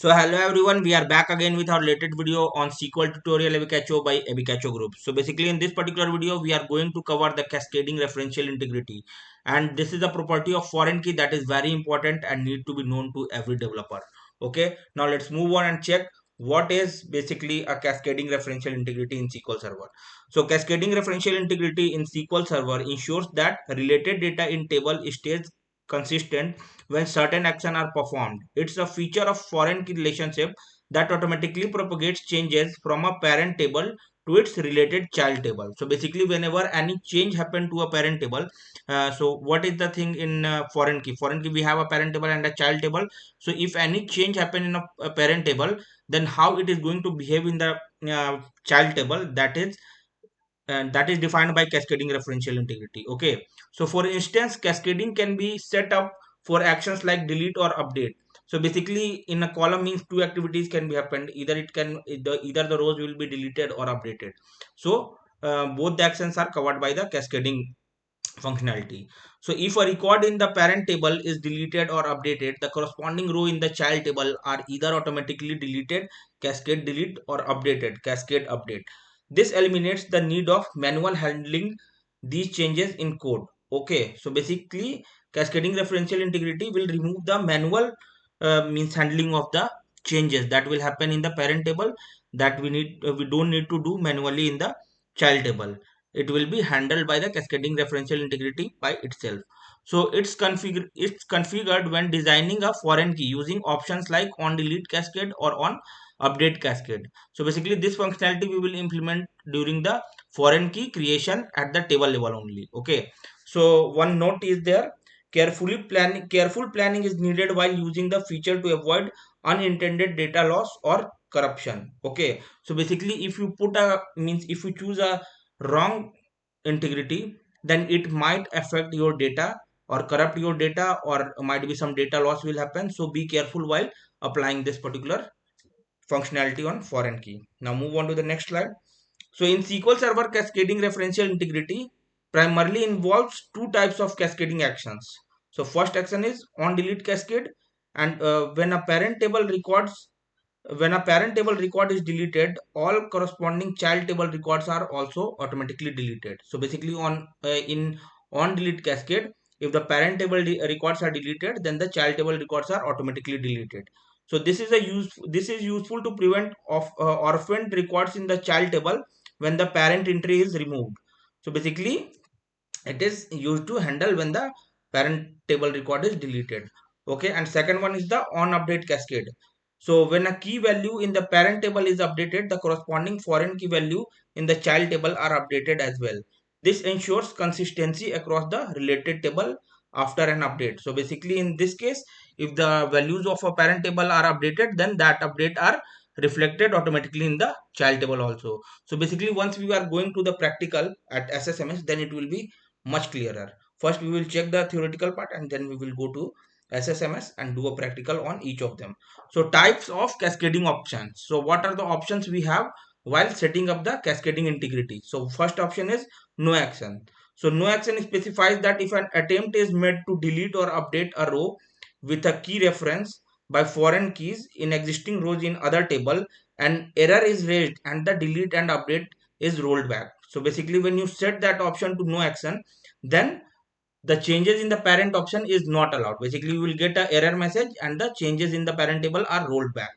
So hello everyone, we are back again with our latest video on SQL tutorial Abicacho by Abicacho Group. So basically in this particular video, we are going to cover the cascading referential integrity. And this is a property of foreign key that is very important and need to be known to every developer. Okay, now let's move on and check what is basically a cascading referential integrity in SQL Server. So cascading referential integrity in SQL Server ensures that related data in table stays consistent when certain actions are performed. It's a feature of foreign key relationship that automatically propagates changes from a parent table to its related child table. So basically, whenever any change happen to a parent table, so what is the thing in foreign key? Foreign key, we have a parent table and a child table. So if any change happen in a parent table, then how it is going to behave in the child table, that is defined by cascading referential integrity. Okay, so for instance, cascading can be set up for actions like delete or update. So basically in a column means two activities can be happened, either the rows will be deleted or updated. So both the actions are covered by the cascading functionality. So if a record in the parent table is deleted or updated, the corresponding row in the child table are either automatically deleted, cascade delete, or updated, cascade update. This eliminates the need of manual handling these changes in code. Okay, so basically cascading referential integrity will remove the manual means handling of the changes that will happen in the parent table, that we don't need to do manually in the child table. It will be handled by the cascading referential integrity by itself. So it's configured when designing a foreign key using options like on delete cascade or on update cascade. So basically this functionality we will implement during the foreign key creation at the table level only. Okay, so one note is there: careful planning is needed while using the feature to avoid unintended data loss or corruption. Okay, so basically if you choose a wrong integrity, then it might affect your data or corrupt your data, or might be some data loss will happen. So be careful while applying this particular functionality on foreign key. Now move on to the next slide. So in SQL Server, cascading referential integrity primarily involves two types of cascading actions. So first action is on delete cascade, and when a parent table record is deleted, all corresponding child table records are also automatically deleted. So basically in on delete cascade, if the parent table records are deleted, then the child table records are automatically deleted. So this is useful to prevent of orphaned records in the child table when the parent entry is removed. So basically it is used to handle when the parent table record is deleted. Okay, and second one is the on update cascade. So when a key value in the parent table is updated, the corresponding foreign key value in the child table are updated as well. This ensures consistency across the related table after an update. So basically in this case, if the values of a parent table are updated, then that update are reflected automatically in the child table also. So basically once we are going to the practical at SSMS, then it will be much clearer. First, we will check the theoretical part and then we will go to SSMS and do a practical on each of them. So, types of cascading options. So, what are the options we have while setting up the cascading integrity? So, first option is no action. So, no action specifies that if an attempt is made to delete or update a row with a key reference by foreign keys in existing rows in other table, an error is raised and the delete and update is rolled back. So basically when you set that option to no action, then the changes in the parent option is not allowed. Basically you will get a error message and the changes in the parent table are rolled back.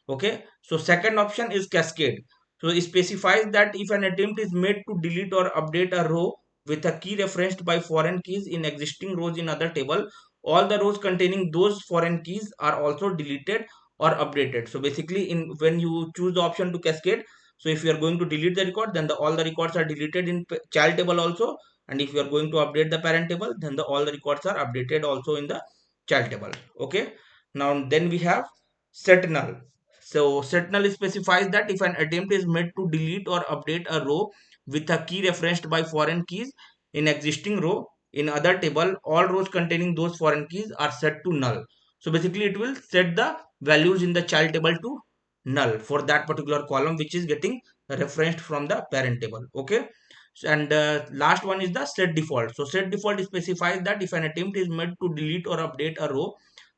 Okay, so second option is cascade. So it specifies that if an attempt is made to delete or update a row with a key referenced by foreign keys in existing rows in other table, all the rows containing those foreign keys are also deleted or updated. So basically in when you choose the option to cascade, so if you are going to delete the record, then all the records are deleted in child table also, and if you are going to update the parent table, then all the records are updated also in the child table. Okay, now then we have set null. So set null specifies that if an attempt is made to delete or update a row with a key referenced by foreign keys in existing row in other table, all rows containing those foreign keys are set to null. So basically it will set the values in the child table to null for that particular column which is getting referenced from the parent table. Okay, and last one is the set default. So set default specifies that if an attempt is made to delete or update a row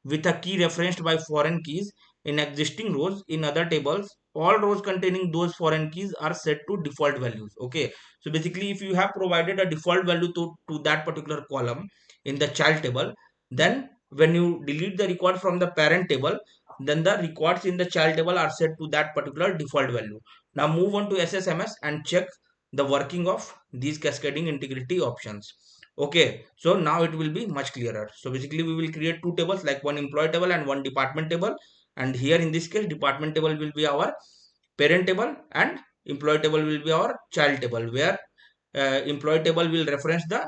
with a key referenced by foreign keys in existing rows in other tables, all rows containing those foreign keys are set to default values. Okay, so basically if you have provided a default value to that particular column in the child table, then when you delete the record from the parent table, then the records in the child table are set to that particular default value. Now move on to SSMS and check the working of these cascading integrity options. Okay, so now it will be much clearer. So basically we will create two tables, like one employee table and one department table. And here in this case, department table will be our parent table and employee table will be our child table, where employee table will reference the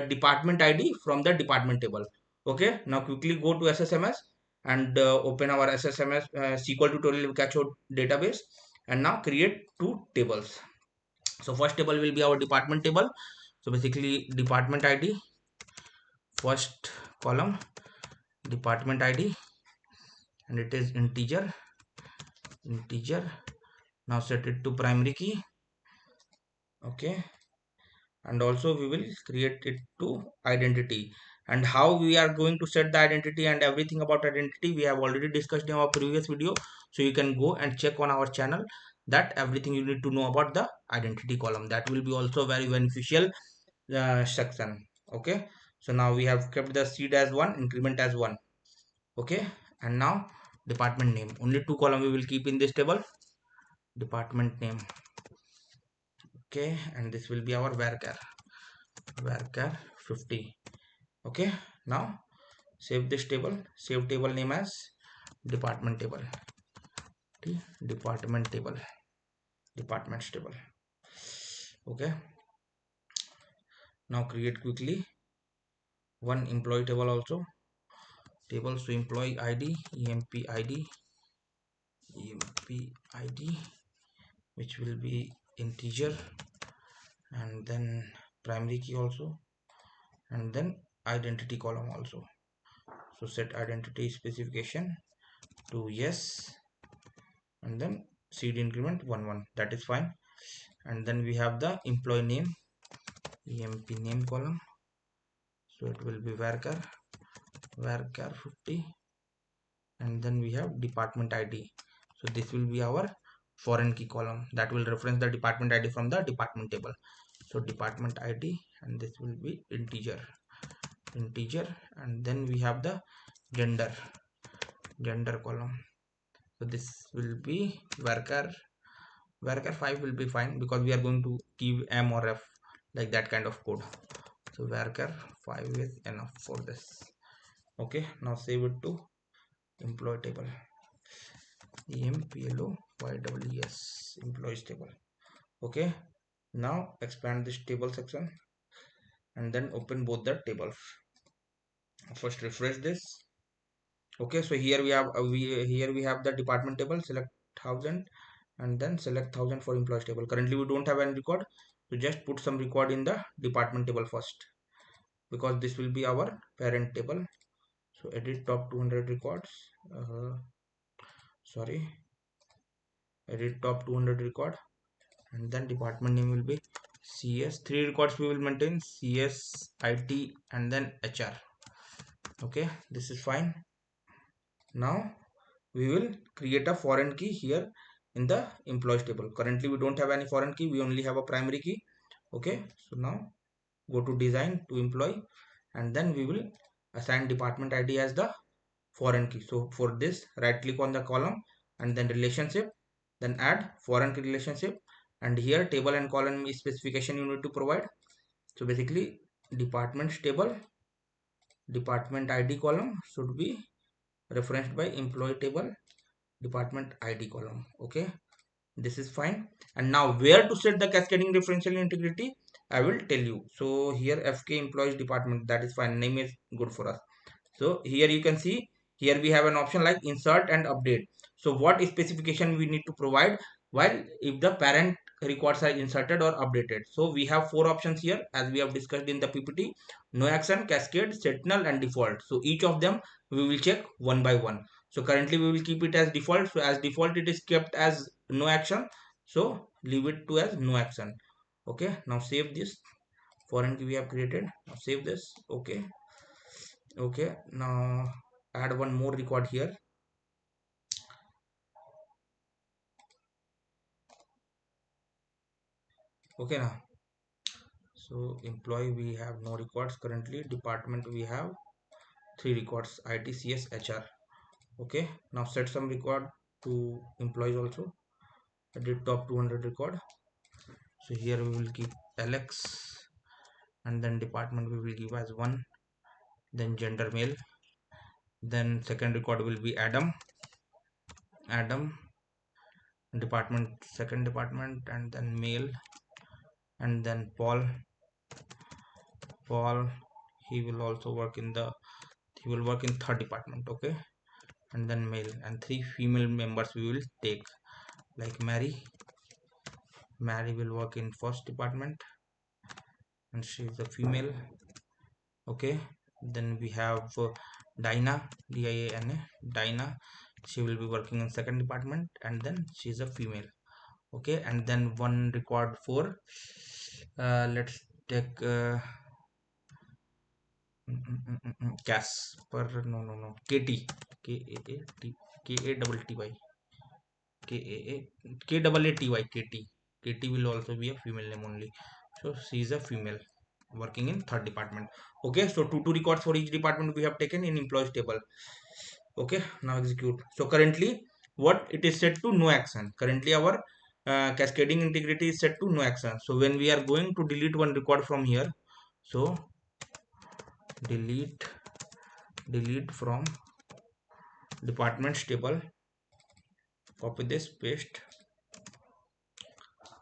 department ID from the department table. Okay, now quickly go to SSMS and open our SSMS SQL tutorial Cacho database, and now create two tables. So first table will be our department table. So basically department ID, first column department ID, and it is integer. Now set it to primary key. Okay, and also we will create it to identity. And how we are going to set the identity and everything about identity, we have already discussed in our previous video, so you can go and check on our channel that everything you need to know about the identity column. That will be also very beneficial section. Okay, so now we have kept the seed as 1, increment as 1. Okay, and now department name, only two column we will keep in this table, department name. Okay, and this will be our varchar 50. Okay, now save this table, save table name as department table, department table, departments table. Okay, now create quickly one employee table also, table. So employee id, emp id, which will be integer, and then primary key also, and then identity column also. So set identity specification to yes, and then seed increment 1 1, that is fine. And then we have the employee name, emp name column. So it will be varchar 50, and then we have department id. So this will be our foreign key column that will reference the department id from the department table. So department id, and this will be integer, and then we have the gender column. So this will be varchar 5 will be fine, because we are going to give m or f, like that kind of code. So varchar 5 is enough for this. Okay, now save it to employee table, employees employees table. Okay, now expand this table section and then open both the tables. First refresh this. Okay, so here we have we have the department table, select 1000, and then select 1000 for employees table. Currently we don't have any record, so just put some record in the department table first, because this will be our parent table. So edit top 200 records, sorry, edit top 200 record, and then department name will be CS. 3 records we will maintain, CS, IT, and then HR. Okay, this is fine. Now we will create a foreign key here in the employees table. Currently we don't have any foreign key, we only have a primary key. Okay, so now go to design to employee, and then we will assign department ID as the foreign key. So for this, right click on the column and then relationship, then add foreign key relationship, and here table and column specification you need to provide. So basically departments table, department ID column should be referenced by employee table, department ID column. Okay, this is fine. And now where to set the cascading differential integrity, I will tell you. So here FK employees department, that is fine, name is good for us. So here you can see, here we have an option like insert and update. So what specification we need to provide while if the parent records are inserted or updated. So we have 4 options here, as we have discussed in the PPT: no action, cascade, sentinel, and default. So each of them we will check one by one. So currently we will keep it as default. So as default it is kept as no action, so leave it to as no action. Okay, now save this foreign key we have created. Now save this. Okay, now add one more record here. Okay, now so employee we have no records currently. Department we have 3 records: IT, CS, HR. Okay, now set some record to employees also. Edit top 200 record. So here we will keep Alex, and then department we will give as 1, then gender male, then second record will be Adam department, second department, and then male, and then Paul he will also work in the, he will work in third department. Okay, and then male, and 3 female members we will take, like Mary will work in first department and she is a female. Okay, then we have Dinah, Dinah, she will be working in second department and then she is a female. Okay, and then one record for let's take Casper, no, K-A-A-T-Y, K-A-A-K-A-A-T-Y, will also be a female name only. So she is a female working in third department. Okay, so two records for each department we have taken in employees table. Okay, now execute. So currently what it is set to no action. Currently our cascading integrity is set to no action. So when we are going to delete one record from here, so delete from departments table, copy this, paste,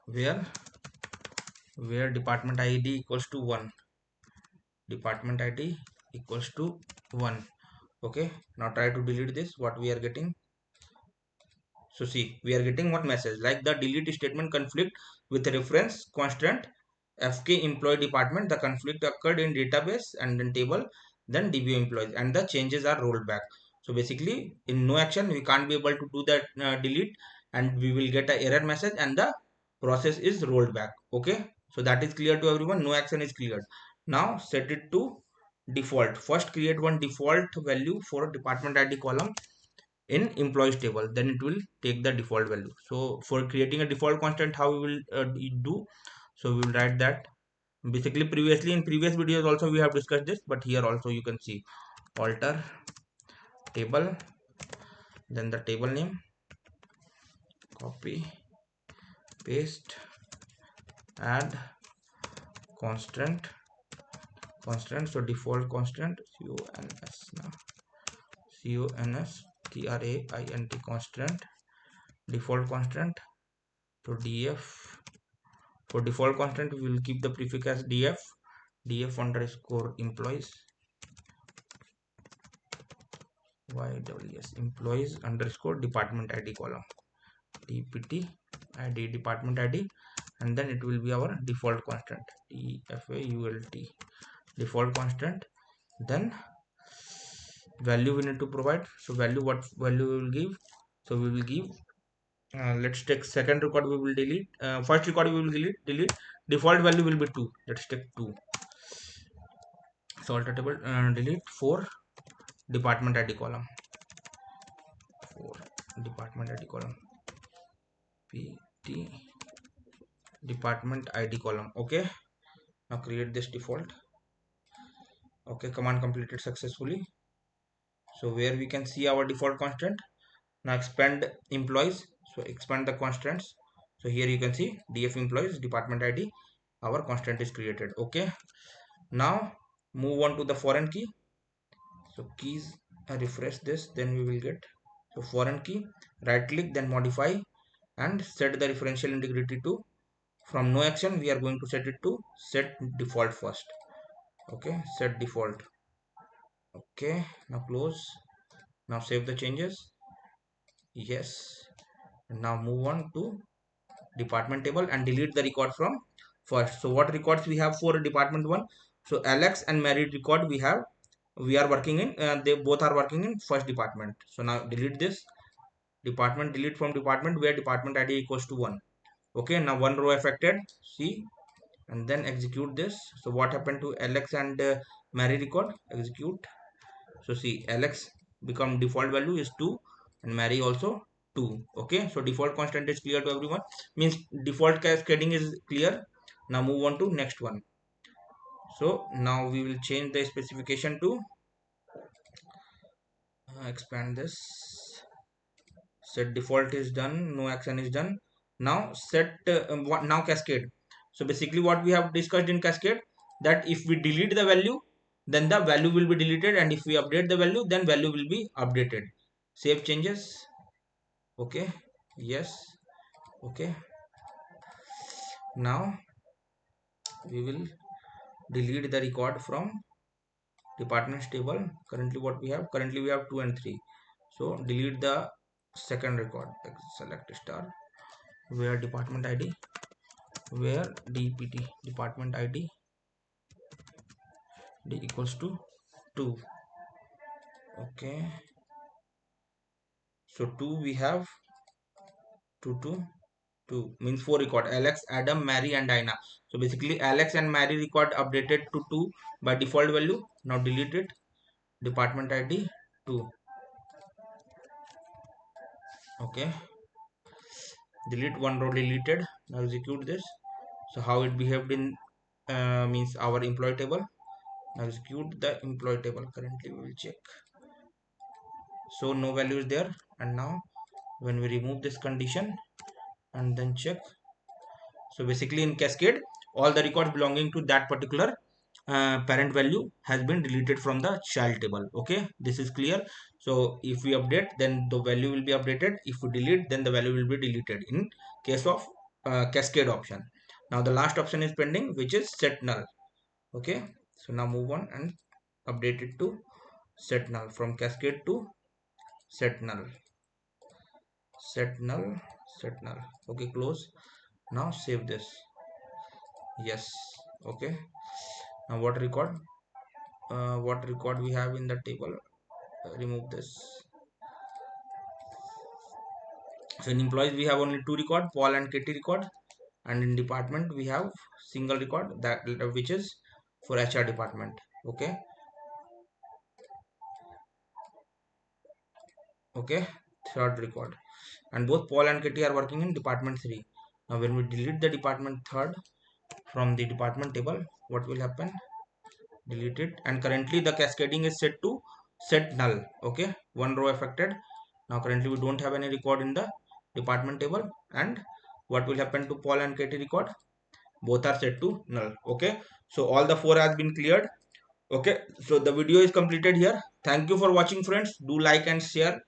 where department id equals to 1, department id equals to 1. Okay, now try to delete this. What we are getting, so see, we are getting one message like the delete statement conflict with reference constant fk employee department. The conflict occurred in database and then table, then dbo employees, and the changes are rolled back. So basically in no action we can't be able to do that delete, and we will get a error message and the process is rolled back. Okay, so that is clear to everyone. No action is cleared. Now set it to default. First create one default value for department id column in employees table, then it will take the default value. So for creating a default constant, how we will do, so we will write that. Basically previously in previous videos also we have discussed this, but here also you can see alter table, then the table name, copy, paste, add constant, so default constant cons, now constraint, default constant. So df, for default constant we will keep the prefix as df underscore employees, employees underscore department id column, dpt id department id, and then it will be our default constant, default default constant. Then value we need to provide. So value, what value we will give, so we will give let's take second record we will delete, first record we will delete, default value will be 2. Let's take 2. So alter table, delete for department id column, for department id column, pt department id column. Okay, now create this default. Okay, command completed successfully. So where we can see our default constant. Now expand employees, so expand the constants. So here you can see df employees department id, our constant is created. Okay, now move on to the foreign key. So keys, refresh this, then we will get, so foreign key, right click, then modify and set the referential integrity to, from no action we are going to set it to set default first. Okay, set default. Okay, now close, now save the changes. Yes, and now move on to department table and delete the record from first. So what records we have for department 1, so Alex and married record we have, we are working in, they both are working in first department. So now delete this department, delete from department where department id equals to 1. Okay, now one row affected, see, and then execute this. So what happened to Alex and Mary record, execute. So see, Alex become default value is 2 and Mary also 2. Okay, so default constant is clear to everyone, means default cascading is clear. Now move on to next one. So now we will change the specification to expand this. Set default is done, no action is done. Now set what now cascade. So basically what we have discussed in cascade, that if we delete the value, then the value will be deleted, and if we update the value, then value will be updated. Save changes. Okay, yes. Okay, now we will delete the record from departments table. Currently we have 2 and 3. So delete the second record. Select star where department id, where dpt department id d equals to 2. Okay, so 2 we have 2 2 2 means 4 record: Alex, Adam, Mary and Dinah. So basically Alex and Mary record updated to 2 by default value. Now delete it. Department id 2. Okay, delete one row deleted. Now execute this. So how it behaved in means our employee table. Now execute the employee table. Currently we will check. So no value is there. And now when we remove this condition and then check, so basically in cascade all the records belonging to that particular parent value has been deleted from the child table. Okay, this is clear. So if we update, then the value will be updated. If we delete, then the value will be deleted in case of cascade option. Now the last option is pending, which is set null. Okay, so now move on and update it to set null. From cascade to set null. Set null, set null. Okay, close. Now save this. Yes. Okay, now what record we have in the table. Remove this. So in employees we have only two record, Paul and Katie record, and in department we have single record, that which is for HR department. Okay, okay, third record, and both Paul and Katie are working in department 3. Now when we delete the department 3rd from the department table, what will happen? Delete it, and currently the cascading is set to set null. Okay, one row affected. Now currently we don't have any record in the department table, and what will happen to Paul and Katie record? Both are set to null. Okay, so all the 4 has been cleared. Okay, so the video is completed here. Thank you for watching, friends. Do like and share,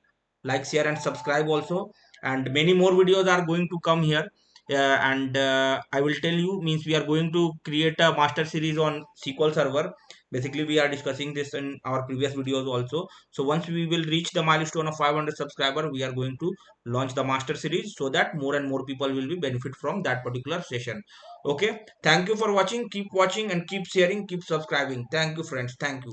share and subscribe also. And many more videos are going to come here. And I will tell you, means we are going to create a master series on SQL Server. Basically we are discussing this in our previous videos also. So once we will reach the milestone of 500 subscriber, we are going to launch the master series, so that more and more people will be benefit from that particular session. Okay, thank you for watching. Keep watching and keep sharing, keep subscribing. Thank you, friends. Thank you.